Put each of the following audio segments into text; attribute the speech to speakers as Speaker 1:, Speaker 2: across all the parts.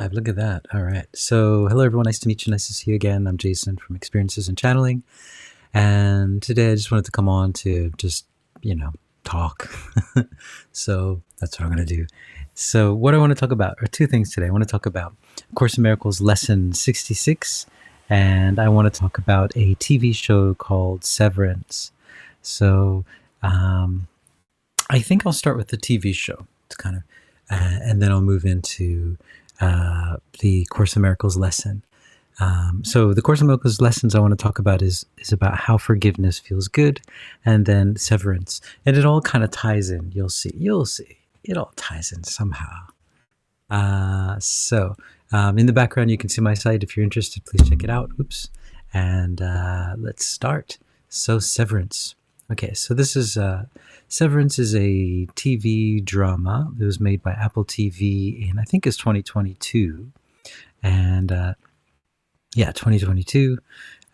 Speaker 1: live. Look at that. All right. So, hello everyone. Nice to meet you. Nice to see you again. I'm Jason from Experiences in Channeling. And today I just wanted to come on to just, talk. So, that's what I'm going to do. So, what I want to talk about are two things today. I want to talk about Course in Miracles Lesson 66, and I want to talk about a TV show called Severance. So, I think I'll start with the TV show. It's kind of, and then I'll move into the Course in Miracles lesson. So the Course in Miracles lessons I want to talk about is about how forgiveness feels good, and then severance, and it all kind of ties in. You'll see. It all ties in somehow. So in the background, you can see my site. If you're interested, please check it out. Oops. And let's start. So Severance. Okay, so this is Severance is a TV drama. It was made by Apple TV in, I think it's 2022. And 2022.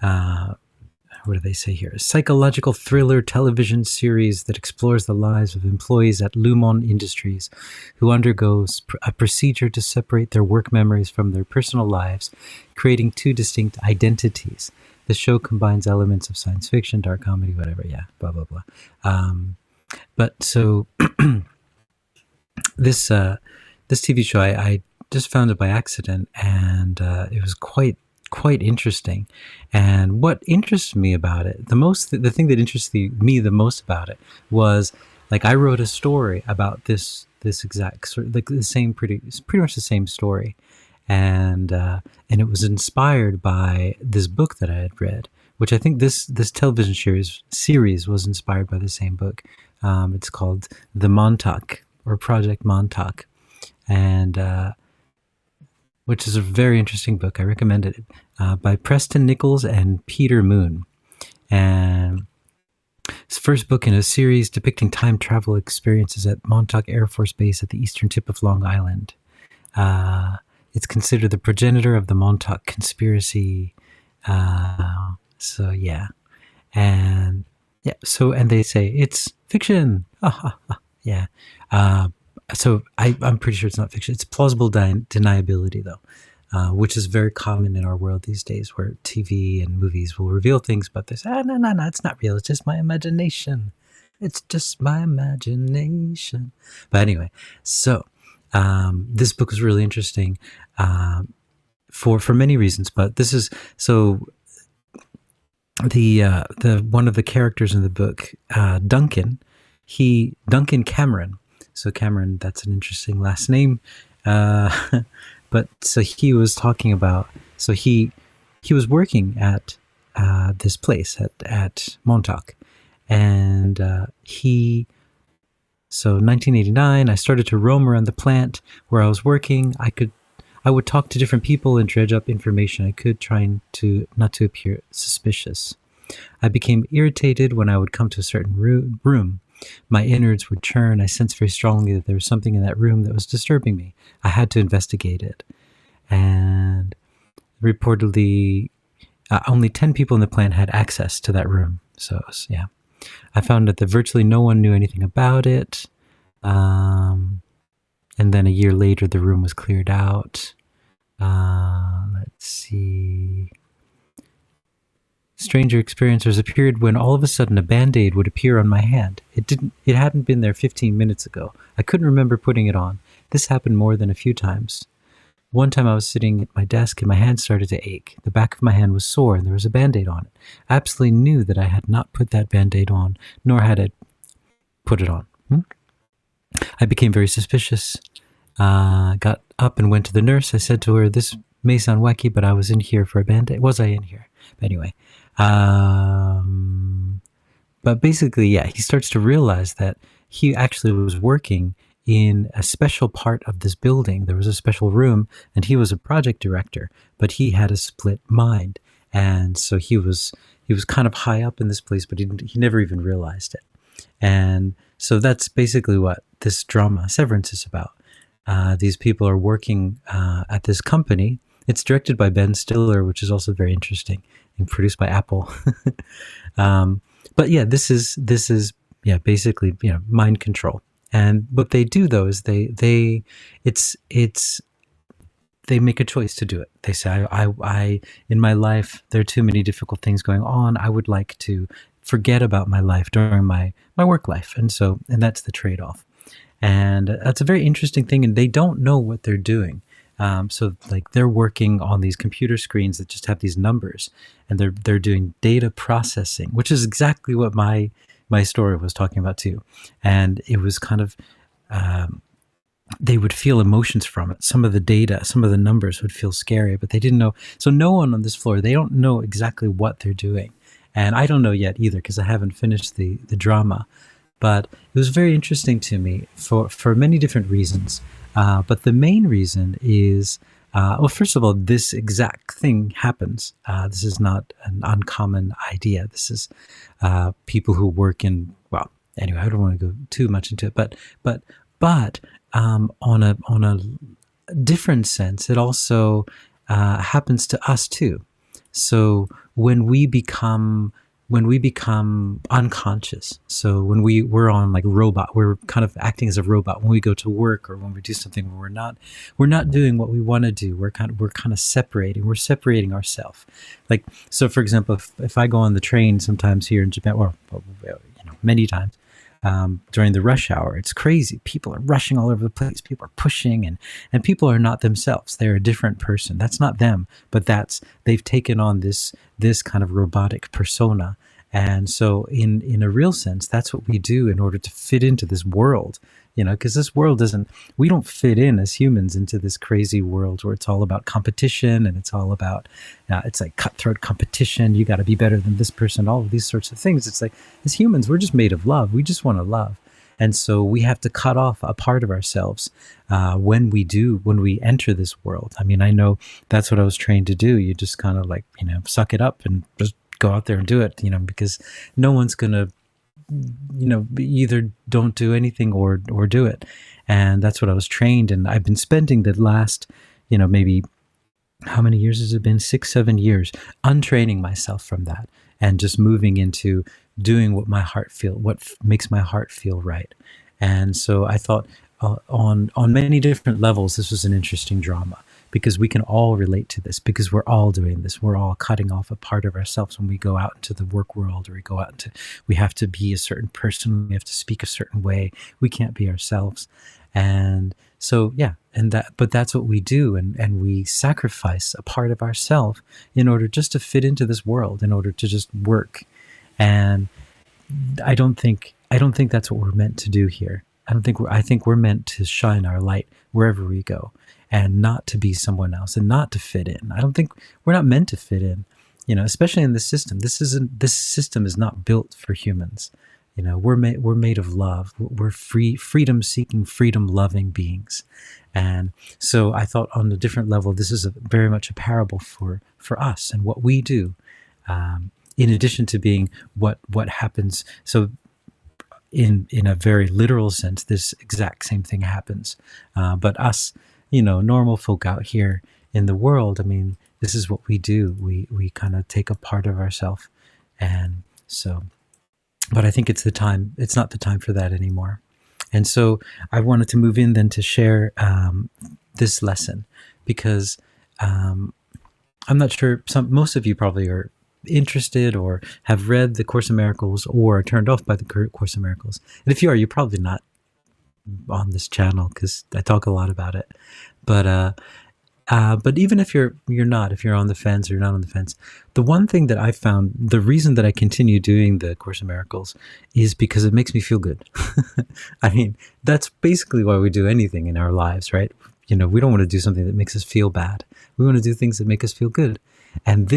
Speaker 1: What do they say here? A psychological thriller television series that explores the lives of employees at Lumon Industries who undergoes a procedure to separate their work memories from their personal lives, creating two distinct identities. The show combines elements of science fiction, dark comedy, whatever, blah, blah, blah. But so this TV show, I just found it by accident, and it was quite interesting. And what interested me about it, the thing that interested me the most about it was, like, I wrote a story about this exact sort of, like, it's pretty much the same story. And it was inspired by this book that I had read, which I think this television series was inspired by the same book. It's called The Montauk, or Project Montauk, and which is a very interesting book. I recommend it, by Preston Nichols and Peter Moon. And it's the first book in a series depicting time travel experiences at Montauk Air Force Base at the eastern tip of Long Island. It's considered the progenitor of the Montauk conspiracy. And they say it's fiction. Yeah. So I'm pretty sure it's not fiction. It's plausible deniability, though, which is very common in our world these days, where TV and movies will reveal things, but they say, no, it's not real. It's just my imagination. It's just my imagination. But anyway, so this book is really interesting for many reasons. But this is so the one of the characters in the book, Duncan Cameron. So Cameron, that's an interesting last name. But so he was talking about, so he was working at this place at Montauk, and so 1989, I started to roam around the plant where I was working. I would talk to different people and dredge up information I could, trying to not to appear suspicious. I became irritated when I would come to a certain room. My innards would churn. I sensed very strongly that there was something in that room that was disturbing me. I had to investigate it. And reportedly, only 10 people in the plant had access to that room. So, yeah. I found that virtually no one knew anything about it. And then a year later, the room was cleared out. Let's see. Stranger experience. There's a period when all of a sudden a Band-Aid would appear on my hand. It hadn't been there 15 minutes ago. I couldn't remember putting it on. This happened more than a few times. One time I was sitting at my desk and my hand started to ache. The back of my hand was sore and there was a Band-Aid on it. I absolutely knew that I had not put that Band-Aid on, nor had I put it on. I became very suspicious. Got up and went to the nurse. I said to her, "This may sound wacky, but I was in here for a Band-Aid." Was I in here? But anyway. But basically, he starts to realize that he actually was working in a special part of this building. There was a special room, and he was a project director, but he had a split mind. And so he was kind of high up in this place, but he never even realized it. And so that's basically what this drama Severance is about. These people are working at this company. It's directed by Ben Stiller, which is also very interesting, and produced by Apple. But this is basically mind control. And what they do though is it's they make a choice to do it. They say, I in my life, there are too many difficult things going on. I would like to forget about my life during my work life. And that's the trade-off. And that's a very interesting thing. And they don't know what they're doing. So like they're working on these computer screens that just have these numbers, and they're doing data processing, which is exactly what my story was talking about too. And it was kind of, they would feel emotions from it. Some of the data, some of the numbers would feel scary, but they didn't know. So no one on this floor, they don't know exactly what they're doing. And I don't know yet either, because I haven't finished the drama. But it was very interesting to me for many different reasons. But the main reason is, well, first of all, this exact thing happens. This is not an uncommon idea. This is people who work in, well, anyway, I don't want to go too much into it, but on a different sense, it also happens to us too. So when we become unconscious, so when we're on like robot, we're kind of acting as a robot when we go to work, or when we do something where we're not doing what we want to do. We're kind of separating ourselves. Like, so for example, if I go on the train sometimes here in Japan, or many times, during the rush hour, it's crazy. People are rushing all over the place. People are pushing, and people are not themselves. They're a different person. That's not them, but they've taken on this kind of robotic persona. And so in a real sense, that's what we do in order to fit into this world, because this world we don't fit in as humans into this crazy world where it's all about competition, and it's all about, it's like cutthroat competition. You got to be better than this person, all of these sorts of things. It's like, as humans, we're just made of love. We just want to love. And so we have to cut off a part of ourselves when we enter this world. I mean, I know that's what I was trained to do. You just kind of like, suck it up and just go out there and do it, because no one's going to, either don't do anything or do it. And that's what I was trained. And I've been spending the last, maybe, how many years has it been? 6-7 years, untraining myself from that and just moving into doing what makes my heart feel right. And so I thought on many different levels, this was an interesting drama, because we can all relate to this, because we're all doing this. We're all cutting off a part of ourselves when we go out into the work world, or we have to be a certain person. We have to speak a certain way. We can't be ourselves. And so, yeah, but that's what we do. And we sacrifice a part of ourselves in order just to fit into this world, in order to just work. And I don't think that's what we're meant to do here. I think we're meant to shine our light wherever we go, and not to be someone else, and not to fit in. I don't think we're not meant to fit in, especially in this system. This system is not built for humans. We're made of love. We're freedom-seeking, freedom-loving beings. And so I thought on a different level, this is very much a parable for us and what we do, in addition to being what happens. So in a very literal sense, this exact same thing happens. But us, normal folk out here in the world, I mean, this is what we do. We kind of take a part of ourselves. And so, but I think it's not the time for that anymore. And so I wanted to move in then to share this lesson, because I'm not sure, most of you probably are interested or have read the Course in Miracles, or are turned off by the Course in Miracles. And if you are, you're probably not on this channel, because I talk a lot about it. But even if you're not, if you're on the fence or you're not on the fence, the one thing that I found, the reason that I continue doing the Course in Miracles is because it makes me feel good. I mean, that's basically why we do anything in our lives, right? We don't want to do something that makes us feel bad. We want to do things that make us feel good. And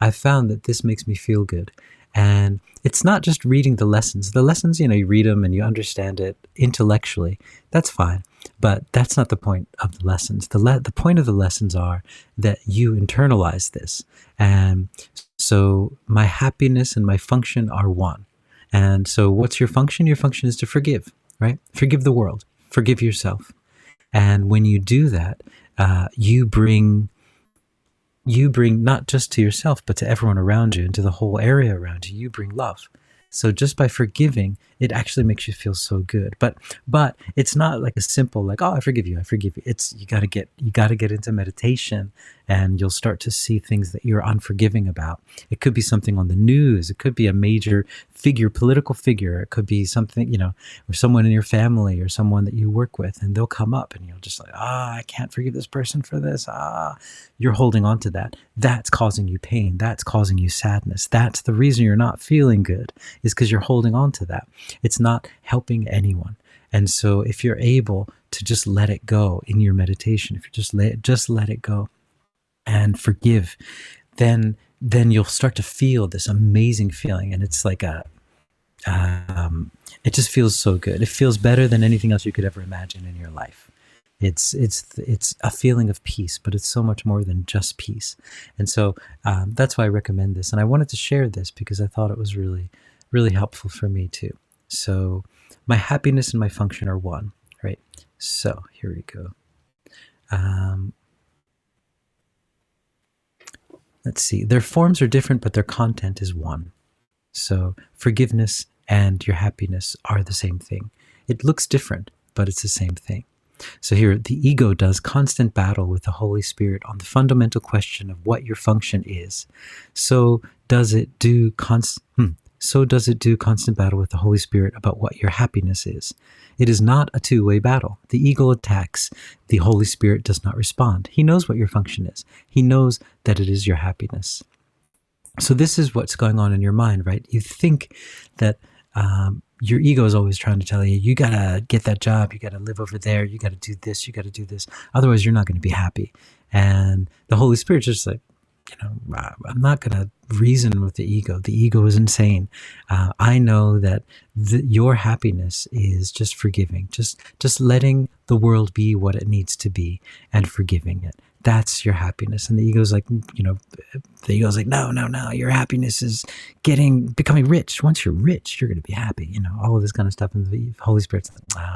Speaker 1: I found that this makes me feel good. And it's not just reading the lessons. The lessons, you read them and you understand it intellectually. That's fine. But that's not the point of the lessons. The point of the lessons are that you internalize this. And so my happiness and my function are one. And so what's your function? Your function is to forgive, right? Forgive the world. Forgive yourself. And when you do that, you bring not just to yourself, but to everyone around you and to the whole area around you. You bring love. So just by forgiving, it actually makes you feel so good. But it's not like a simple like, oh, I forgive you, I forgive you. It's you got to get into meditation, and you'll start to see things that you're unforgiving about. It could be something on the news. It could be a major figure, political figure. It could be something, or someone in your family or someone that you work with, and they'll come up and you'll just like, I can't forgive this person for this. You're holding on to that. That's causing you pain. That's causing you sadness. That's the reason you're not feeling good, is because you're holding on to that. It's not helping anyone. And so if you're able to just let it go in your meditation, if you just let it go and forgive, then you'll start to feel this amazing feeling. And it's like it just feels so good. It feels better than anything else you could ever imagine in your life. It's a feeling of peace, but it's so much more than just peace. And so that's why I recommend this. And I wanted to share this because I thought it was really, really helpful for me too. So my happiness and my function are one, right? So here we go. Let's see. Their forms are different, but their content is one. So forgiveness and your happiness are the same thing. It looks different, but it's the same thing. So here, the ego does constant battle with the Holy Spirit on the fundamental question of what your function is. So does it do constant battle with the Holy Spirit about what your happiness is. It is not a two-way battle. The ego attacks. The Holy Spirit does not respond. He knows what your function is. He knows that it is your happiness. So this is what's going on in your mind, right? You think that your ego is always trying to tell you, you got to get that job, you got to live over there, you got to do this, you got to do this. Otherwise, you're not going to be happy. And the Holy Spirit's just like, I'm not going to reason with the ego. The ego is insane. I know that your happiness is just forgiving, just letting the world be what it needs to be and forgiving it. That's your happiness. And the ego's like, no, your happiness is becoming rich. Once you're rich, you're going to be happy, all of this kind of stuff. And the Holy Spirit's like,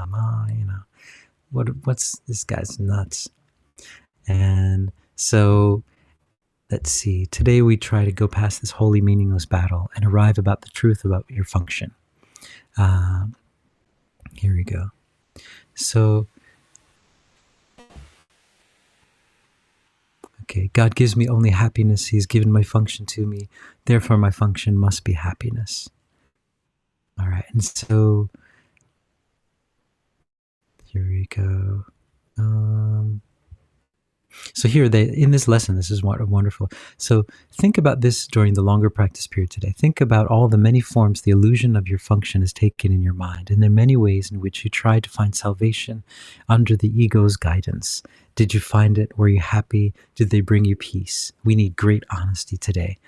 Speaker 1: what's this guy's nuts? And so let's see. Today we try to go past this holy, meaningless battle and arrive about the truth about your function. Here we go. So, okay, God gives me only happiness. He's given my function to me. Therefore, my function must be happiness. All right, and so here we go. So here, in this lesson, this is wonderful. So think about this during the longer practice period today. Think about all the many forms the illusion of your function is taken in your mind, and there are many ways in which you try to find salvation under the ego's guidance. Did you find it? Were you happy? Did they bring you peace? We need great honesty today.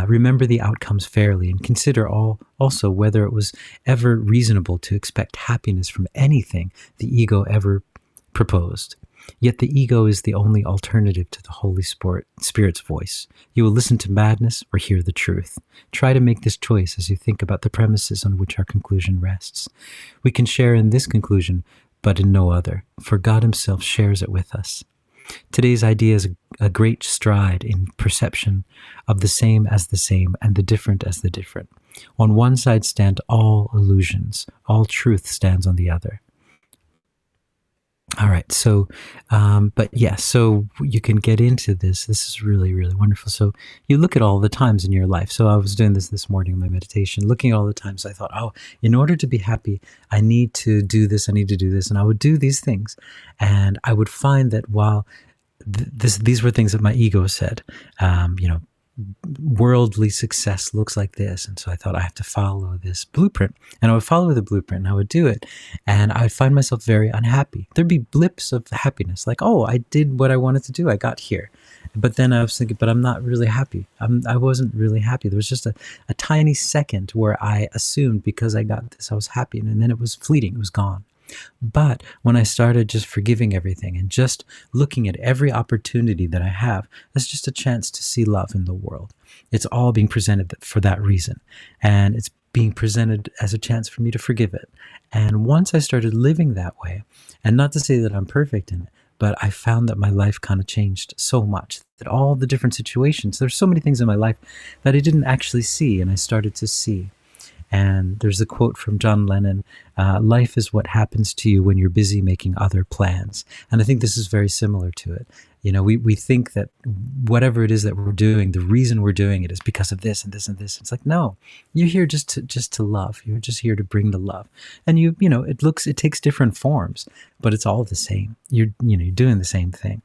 Speaker 1: Remember the outcomes fairly, and consider also whether it was ever reasonable to expect happiness from anything the ego ever proposed. Yet the ego is the only alternative to the Holy Spirit's voice. You will listen to madness or hear the truth. Try to make this choice as you think about the premises on which our conclusion rests. We can share in this conclusion, but in no other, for God himself shares it with us. Today's idea is a great stride in perception of the same as the same and the different as the different. On one side stand all illusions. All truth stands on the other. All right, so, so you can get into this. This is really, really wonderful. So you look at all the times in your life. So I was doing this morning in my meditation, looking at all the times I thought, in order to be happy, I need to do this, I need to do this. And I would do these things. And I would find that while these were things that my ego said, worldly success looks like this. And so I thought I have to follow this blueprint, and I would follow the blueprint and I would do it. And I would find myself very unhappy. There'd be blips of happiness, like, I did what I wanted to do. I got here. But then I was thinking, but I'm not really happy. I wasn't really happy. There was just a tiny second where I assumed because I got this, I was happy. And then it was fleeting. It was gone. But when I started just forgiving everything and just looking at every opportunity that I have as just a chance to see love in the world, it's all being presented for that reason. And it's being presented as a chance for me to forgive it. And once I started living that way, and not to say that I'm perfect in it, but I found that my life kind of changed so much, that all the different situations, there's so many things in my life that I didn't actually see, and I started to see. And there's a quote from John Lennon, life is what happens to you when you're busy making other plans. And I think this is very similar to it. We think that whatever it is that we're doing, the reason we're doing it is because of this and this and this. It's like, no, you're here just to love. You're just here to bring the love. And it takes different forms, but it's all the same. You're doing the same thing.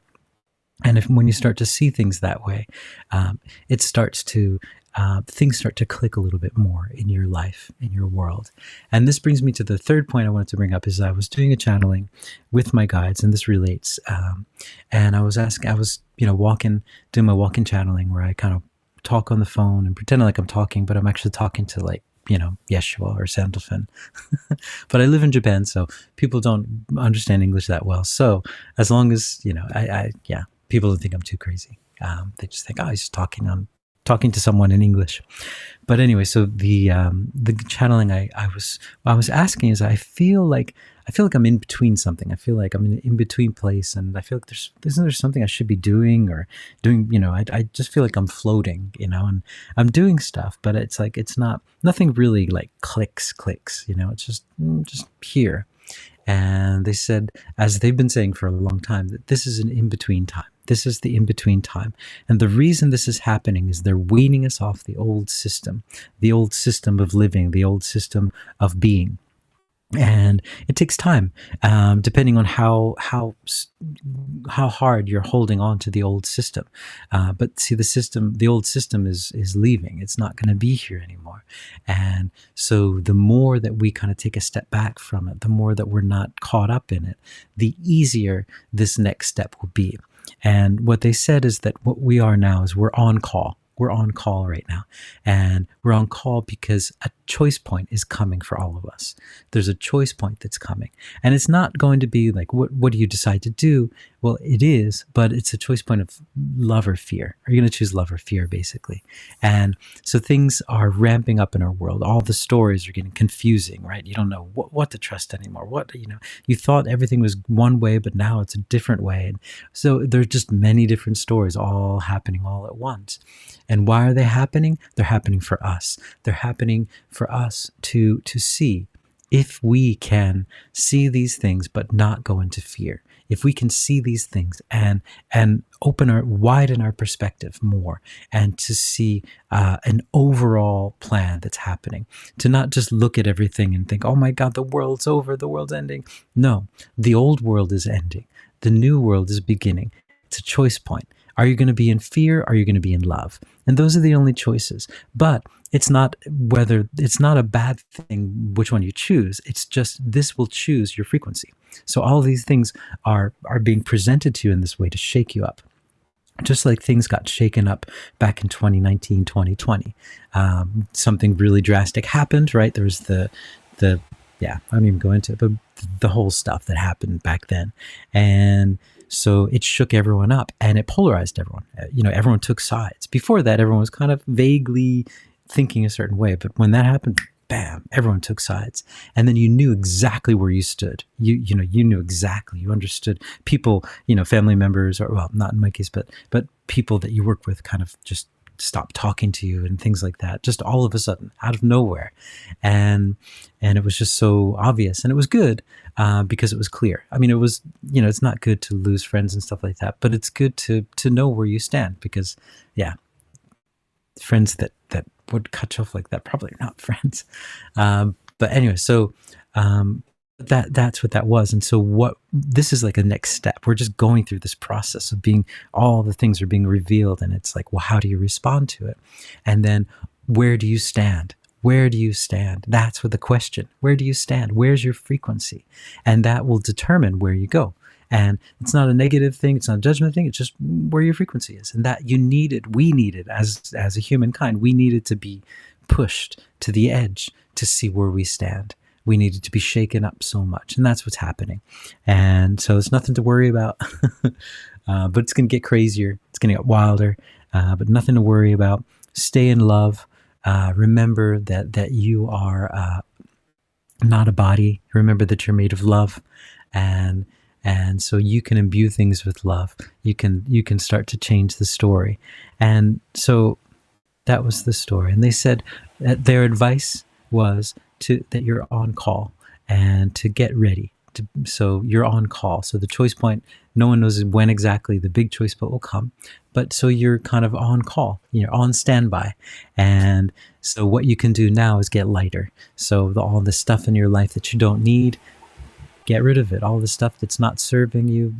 Speaker 1: And when you start to see things that way, it starts to things start to click a little bit more in your life, in your world. And this brings me to the third point I wanted to bring up. Is I was doing a channeling with my guides, and this relates. And I was doing my walk-in channeling, where I kind of talk on the phone and pretend like I'm talking, but I'm actually talking to, like, Yeshua or Sandalphon. But I live in Japan, so people don't understand English that well. So as long as, people don't think I'm too crazy. They just think, oh, he's just talking to someone in English. But anyway, so the channeling I was asking is, I feel like I'm in between something. I feel like I'm in an in-between place, and I feel like there's something I should be doing. I just feel like I'm floating, and I'm doing stuff, but it's like, it's nothing really like clicks, it's just here. And they said, as they've been saying for a long time, that this is an in-between time. This is the in-between time. And the reason this is happening is they're weaning us off the old system of living, the old system of being. And it takes time, depending on how hard you're holding on to the old system. But see, the old system is leaving. It's not going to be here anymore. And so the more that we kind of take a step back from it, the more that we're not caught up in it, the easier this next step will be. And what they said is that what we are now is we're on call. We're on call right now. And we're on call because a choice point is coming for all of us. There's a choice point that's coming. And it's not going to be like, what do you decide to do? Well, it is, but it's a choice point of love or fear. Are you going to choose love or fear, basically? And so things are ramping up in our world. All the stories are getting confusing, right? You don't know what to trust anymore. You thought everything was one way, but now it's a different way. And so there's just many different stories all happening all at once. And why are they happening? They're happening for us. They're happening for us to see. If we can see these things but not go into fear, if we can see these things and widen our perspective more, and to see an overall plan that's happening, to not just look at everything and think, oh my God, the world's over, the world's ending. No, the old world is ending. The new world is beginning. It's a choice point. Are you going to be in fear? Are you going to be in love? And those are the only choices. But it's not a bad thing which one you choose. It's just this will choose your frequency. So all these things are being presented to you in this way to shake you up. Just like things got shaken up back in 2019, 2020. Something really drastic happened, right? There was I don't even go into it, but the whole stuff that happened back then. And so it shook everyone up, and it polarized everyone. Everyone took sides. Before that, everyone was kind of vaguely thinking a certain way. But when that happened, bam, everyone took sides. And then you knew exactly where you stood. You knew exactly. You understood. People, family members, or, well, not in my case, but people that you work with kind of just stopped talking to you and things like that, just all of a sudden, out of nowhere. And it was just so obvious. And it was good because it was clear. I mean, it was, it's not good to lose friends and stuff like that, but it's good to know where you stand, because, friends that would cut you off like that probably are not friends. But anyway, so that's what that was. And so this is like a next step. We're just going through this process of all the things are being revealed. And it's like, well, how do you respond to it? And then where do you stand? Where do you stand? That's what the question. Where do you stand? Where's your frequency? And that will determine where you go. And it's not a negative thing. It's not a judgment thing. It's just where your frequency is. And that we needed as a humankind, we needed to be pushed to the edge to see where we stand. We needed to be shaken up so much. And that's what's happening. And so it's nothing to worry about. But it's going to get crazier. It's going to get wilder. But nothing to worry about. Stay in love. Remember that you are not a body. Remember that you're made of love. And so you can imbue things with love. You can start to change the story. And so that was the story. And they said their advice was that you're on call and to get ready. So you're on call. So the choice point, no one knows when exactly the big choice point will come, but so you're kind of on call, you're on standby. And so what you can do now is get lighter. So all the stuff in your life that you don't need, get rid of it. All the stuff that's not serving you,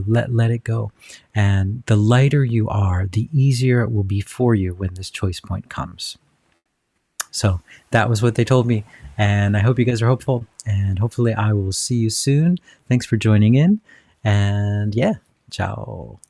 Speaker 1: let it go. And the lighter you are, the easier it will be for you when this choice point comes. So that was what they told me. And I hope you guys are hopeful. And hopefully I will see you soon. Thanks for joining in. And yeah, ciao.